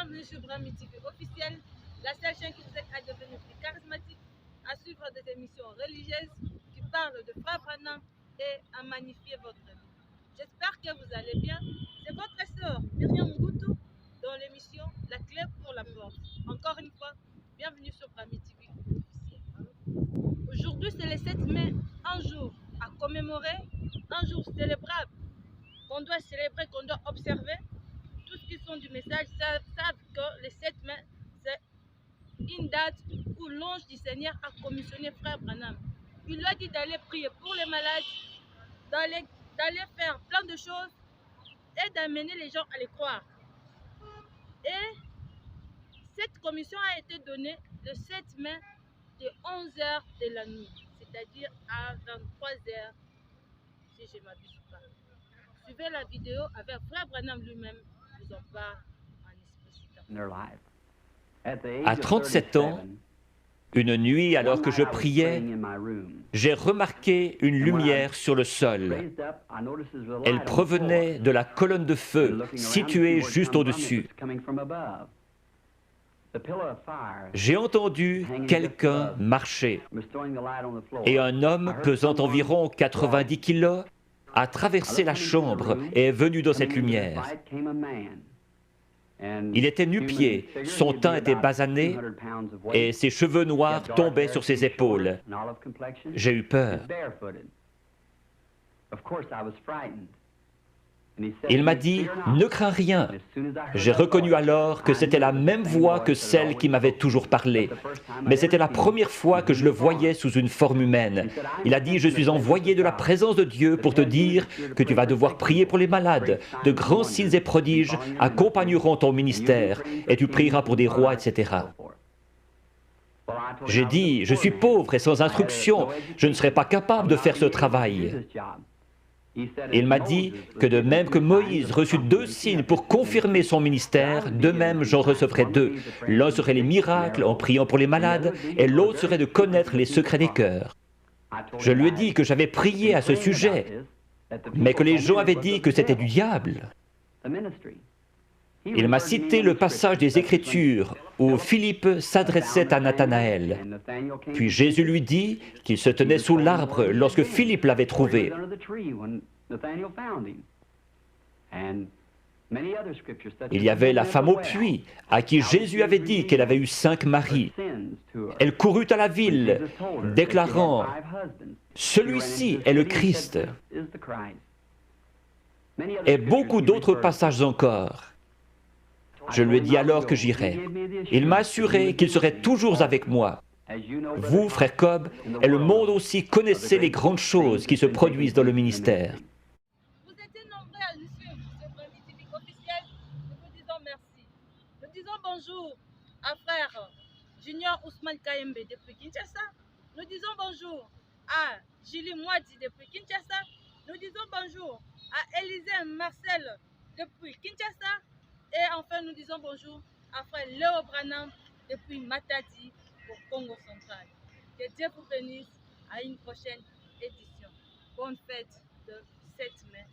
Bienvenue sur Brahmi TV officiel, la seule chaîne qui vous aide à devenir plus charismatique, à suivre des émissions religieuses qui parlent de Frère Branham et à magnifier votre vie. J'espère que vous allez bien. C'est votre sœur Myriam Ngoutou dans l'émission La clé pour la porte. Encore une fois, bienvenue sur Brahmi TV officiel. Aujourd'hui, c'est le 7 mai, un jour à commémorer, un jour célébrable qu'on doit célébrer, qu'on doit observer. Tous qui sont du message savent que le 7 mai, c'est une date où l'ange du Seigneur a commissionné Frère Branham. Il lui a dit d'aller prier pour les malades, d'aller faire plein de choses et d'amener les gens à les croire. Et cette commission a été donnée le 7 mai de 11h de la nuit, c'est-à-dire à 23h, si je ne m'abuse pas. Suivez la vidéo avec Frère Branham lui-même, vous en parle. À 37 ans, une nuit alors que je priais, j'ai remarqué une lumière sur le sol. Elle provenait de la colonne de feu située juste au-dessus. J'ai entendu quelqu'un marcher et un homme pesant environ 90 kilos a traversé la chambre et est venu dans cette lumière. Il était nu-pied, son teint était basané et ses cheveux noirs tombaient sur ses épaules. J'ai eu peur. Il m'a dit « Ne crains rien ». J'ai reconnu alors que c'était la même voix que celle qui m'avait toujours parlé. Mais c'était la première fois que je le voyais sous une forme humaine. Il a dit « Je suis envoyé de la présence de Dieu pour te dire que tu vas devoir prier pour les malades. De grands signes et prodiges accompagneront ton ministère et tu prieras pour des rois, etc. » J'ai dit « Je suis pauvre et sans instruction. Je ne serai pas capable de faire ce travail. » Il m'a dit que de même que Moïse reçut 2 signes pour confirmer son ministère, de même j'en recevrai 2. L'un serait les miracles en priant pour les malades et l'autre serait de connaître les secrets des cœurs. Je lui ai dit que j'avais prié à ce sujet, mais que les gens avaient dit que c'était du diable. Il m'a cité le passage des Écritures où Philippe s'adressait à Nathanaël. Puis Jésus lui dit qu'il se tenait sous l'arbre lorsque Philippe l'avait trouvé. Il y avait la femme au puits, à qui Jésus avait dit qu'elle avait eu 5 maris. Elle courut à la ville, déclarant « Celui-ci est le Christ ». Et beaucoup d'autres passages encore. Je lui ai dit alors que j'irais. Il m'a assuré qu'il serait toujours avec moi. Vous, frère Cobb, et le monde aussi connaissez les grandes choses qui se produisent dans le ministère. Vous étiez nombreux à nous suivre sur Brahmi TV officiel. Nous vous disons merci. Nous disons bonjour à frère Junior Ousmane Kayembe depuis Kinshasa. Nous disons bonjour à Julie Mwadi depuis Kinshasa. Nous disons bonjour à Élisée Marcel depuis Kinshasa. Et enfin, nous disons bonjour à frère Léo Branham depuis Matadi au Congo central. Que Dieu vous bénisse à une prochaine édition. Bonne fête de 7 mai.